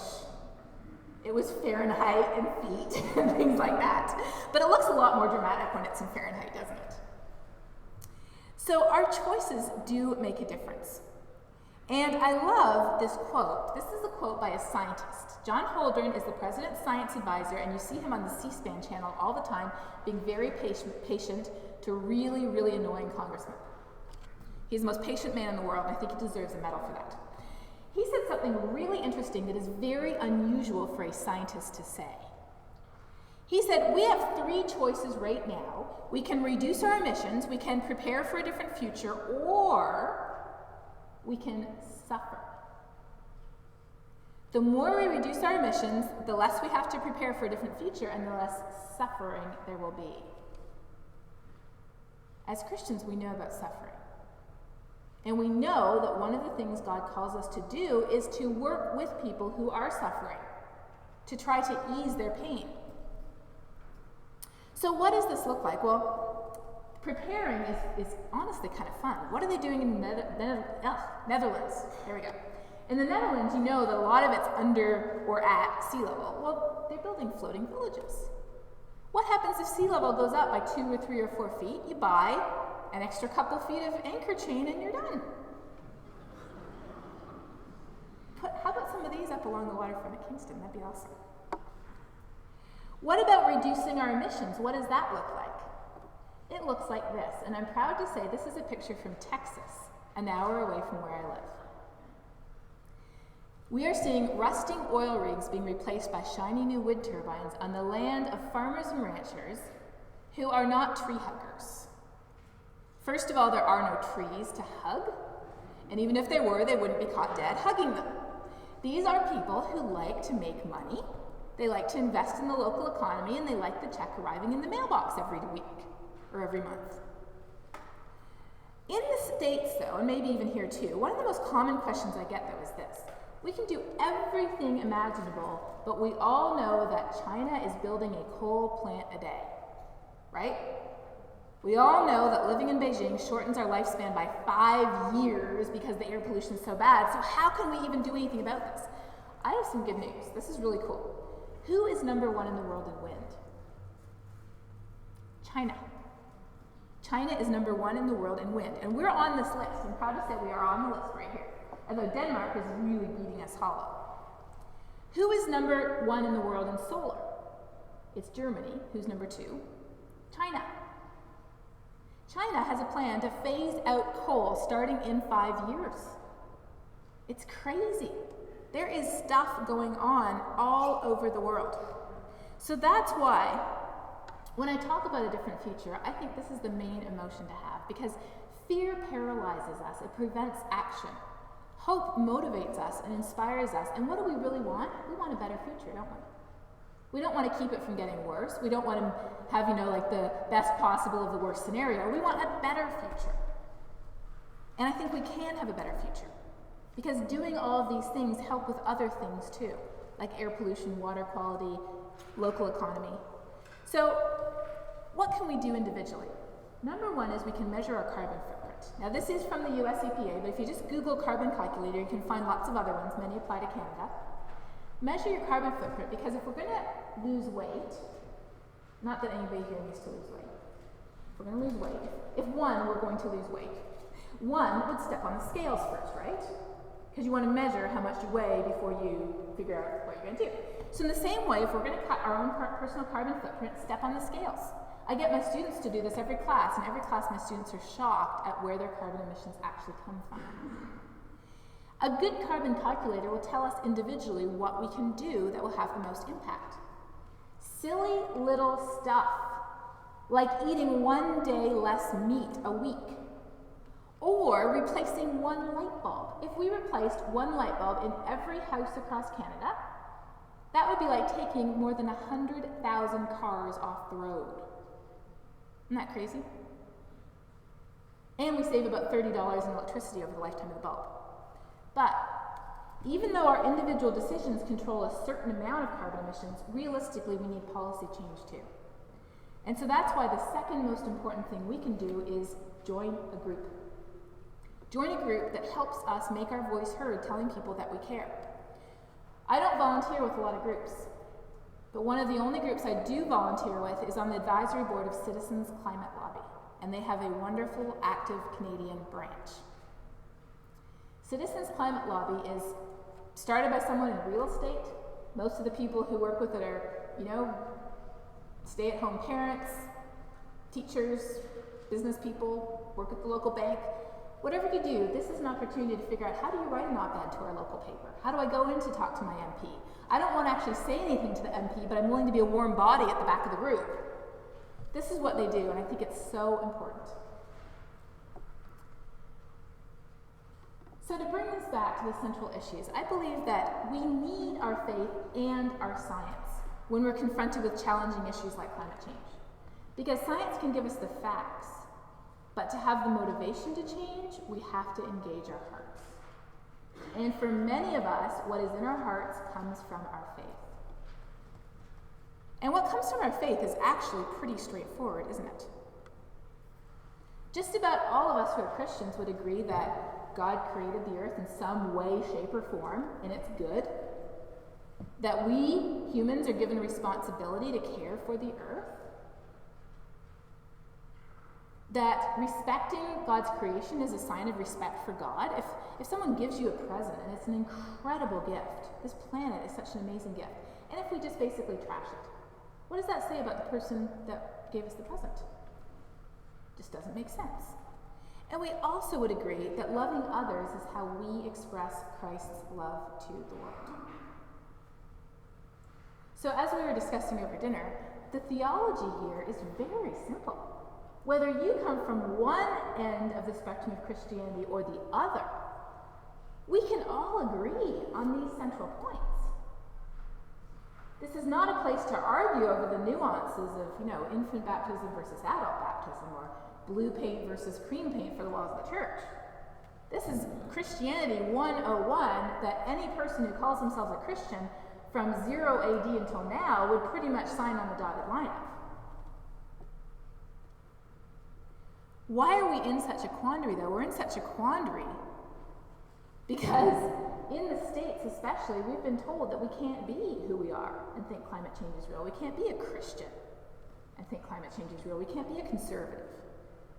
It was Fahrenheit and feet and things like that. But it looks a lot more dramatic when it's in Fahrenheit, doesn't it? So our choices do make a difference. And I love this quote. This is a quote by a scientist. John Holdren is the president's science advisor, and you see him on the C-SPAN channel all the time, being very patient to really, really annoying congressmen. He's the most patient man in the world, and I think he deserves a medal for that. He said something really interesting that is very unusual for a scientist to say. He said, we have 3 choices right now. We can reduce our emissions, we can prepare for a different future, or we can suffer. The more we reduce our emissions, the less we have to prepare for a different future and the less suffering there will be. As Christians, we know about suffering. And we know that one of the things God calls us to do is to work with people who are suffering, to try to ease their pain. So what does this look like? Well, preparing is honestly kind of fun. What are they doing in the Netherlands? There we go. In the Netherlands, you know that a lot of it's under or at sea level. Well, they're building floating villages. What happens if sea level goes up by 2 or 3 or 4 feet? You buy an extra couple feet of anchor chain and you're done. How about some of these up along the waterfront at Kingston? That'd be awesome. What about reducing our emissions? What does that look like? It looks like this, and I'm proud to say this is a picture from Texas, an hour away from where I live. We are seeing rusting oil rigs being replaced by shiny new wind turbines on the land of farmers and ranchers who are not tree huggers. First of all, there are no trees to hug, and even if there were, they wouldn't be caught dead hugging them. These are people who like to make money, they like to invest in the local economy, and they like the check arriving in the mailbox every week or every month. In the States, though, and maybe even here too, one of the most common questions I get, though, is this. We can do everything imaginable, but we all know that China is building a coal plant a day, right? We all know that living in Beijing shortens our lifespan by 5 years because the air pollution is so bad, so how can we even do anything about this? I have some good news. This is really cool. Who is number 1 in the world in wind? China. China is number 1 in the world in wind, and we're on this list. I'm proud to say we are on the list right here, although Denmark is really beating us hollow. Who is number 1 in the world in solar? It's Germany. Who's number 2? China. China has a plan to phase out coal starting in 5 years. It's crazy. There is stuff going on all over the world. So that's why when I talk about a different future, I think this is the main emotion to have, because fear paralyzes us. It prevents action. Hope motivates us and inspires us. And what do we really want? We want a better future, don't we? We don't want to keep it from getting worse. We don't want to have, like the best possible of the worst scenario. We want a better future. And I think we can have a better future, because doing all of these things help with other things too, like air pollution, water quality, local economy. So what can we do individually? Number 1 is we can measure our carbon footprint. Now this is from the US EPA, but if you just Google carbon calculator, you can find lots of other ones. Many apply to Canada. Measure your carbon footprint, because if we're going to lose weight, not that anybody here needs to lose weight. If we're going to lose weight, if we're going to lose weight, one would step on the scales first, right? Because you want to measure how much you weigh before you figure out what you're going to do. So in the same way, if we're going to cut our own personal carbon footprint, step on the scales. I get my students to do this every class, and every class my students are shocked at where their carbon emissions actually come from. A good carbon calculator will tell us individually what we can do that will have the most impact. Silly little stuff, like eating 1 day less meat a week, or replacing 1 light bulb. If we replaced 1 light bulb in every house across Canada, that would be like taking more than 100,000 cars off the road. Isn't that crazy? And we save about $30 in electricity over the lifetime of the bulb. But even though our individual decisions control a certain amount of carbon emissions, realistically we need policy change too. And so that's why the second most important thing we can do is join a group. Join a group that helps us make our voice heard, telling people that we care. I don't volunteer with a lot of groups, but one of the only groups I do volunteer with is on the advisory board of Citizens Climate Lobby, and they have a wonderful, active Canadian branch. Citizens Climate Lobby is started by someone in real estate. Most of the people who work with it are, stay-at-home parents, teachers, business people, work at the local bank. Whatever you do, this is an opportunity to figure out, how do you write an op-ed to our local paper? How do I go in to talk to my MP? I don't want to actually say anything to the MP, but I'm willing to be a warm body at the back of the group. This is what they do, and I think it's so important. So to bring this back to the central issues, I believe that we need our faith and our science when we're confronted with challenging issues like climate change. Because science can give us the facts, but to have the motivation to change, we have to engage our hearts. And for many of us, what is in our hearts comes from our faith. And what comes from our faith is actually pretty straightforward, isn't it? Just about all of us who are Christians would agree that God created the earth in some way, shape, or form, and it's good. That we, humans, are given responsibility to care for the earth. That respecting God's creation is a sign of respect for God. If someone gives you a present, and it's an incredible gift, this planet is such an amazing gift, and if we just basically trash it, what does that say about the person that gave us the present? Just doesn't make sense. And we also would agree that loving others is how we express Christ's love to the world. So as we were discussing over dinner, the theology here is very simple. Whether you come from one end of the spectrum of Christianity or the other, we can all agree on these central points. This is not a place to argue over the nuances of, infant baptism versus adult baptism, or blue paint versus cream paint for the walls of the church. This is Christianity 101 that any person who calls themselves a Christian from 0 AD until now would pretty much sign on the dotted line of. Why are we in such a quandary, though? We're in such a quandary because in the States especially, we've been told that we can't be who we are and think climate change is real. We can't be a Christian and think climate change is real. We can't be a conservative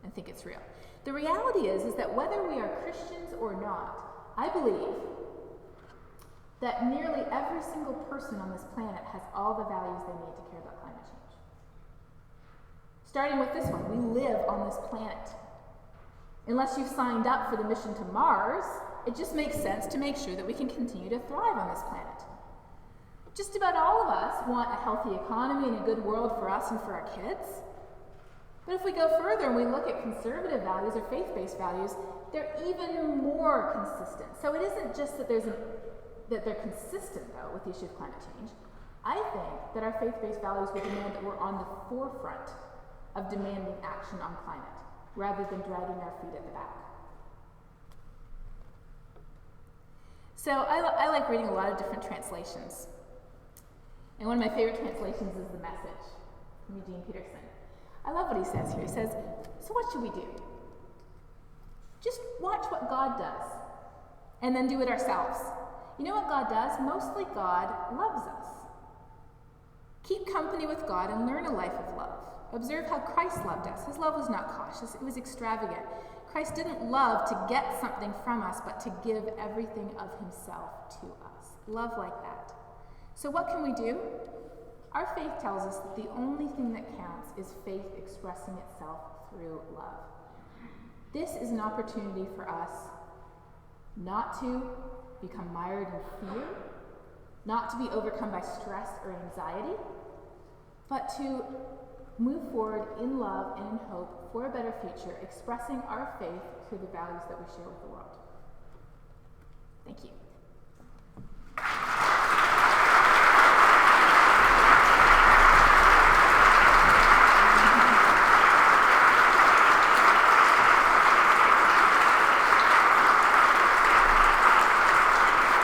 and think it's real. The reality is that whether we are Christians or not, I believe that nearly every single person on this planet has all the values they need to care about climate change. Starting with this one, we live on this planet. Unless you've signed up for the mission to Mars, it just makes sense to make sure that we can continue to thrive on this planet. Just about all of us want a healthy economy and a good world for us and for our kids. But if we go further and we look at conservative values or faith-based values, they're even more consistent. So it isn't just that they're consistent, though, with the issue of climate change. I think that our faith-based values would demand that we're on the forefront of demanding action on climate, rather than dragging our feet at the back. So I like reading a lot of different translations. And one of my favorite translations is The Message from Eugene Peterson. I love what he says here. He says, so what should we do? Just watch what God does, and then do it ourselves. You know what God does? Mostly God loves us. Keep company with God and learn a life of love. Observe how Christ loved us. His love was not cautious, it was extravagant. Christ didn't love to get something from us, but to give everything of himself to us. Love like that. So what can we do? Our faith tells us that the only thing that counts is faith expressing itself through love. This is an opportunity for us not to become mired in fear, not to be overcome by stress or anxiety, but to move forward in love and in hope for a better future, expressing our faith through the values that we share with the world. Thank you.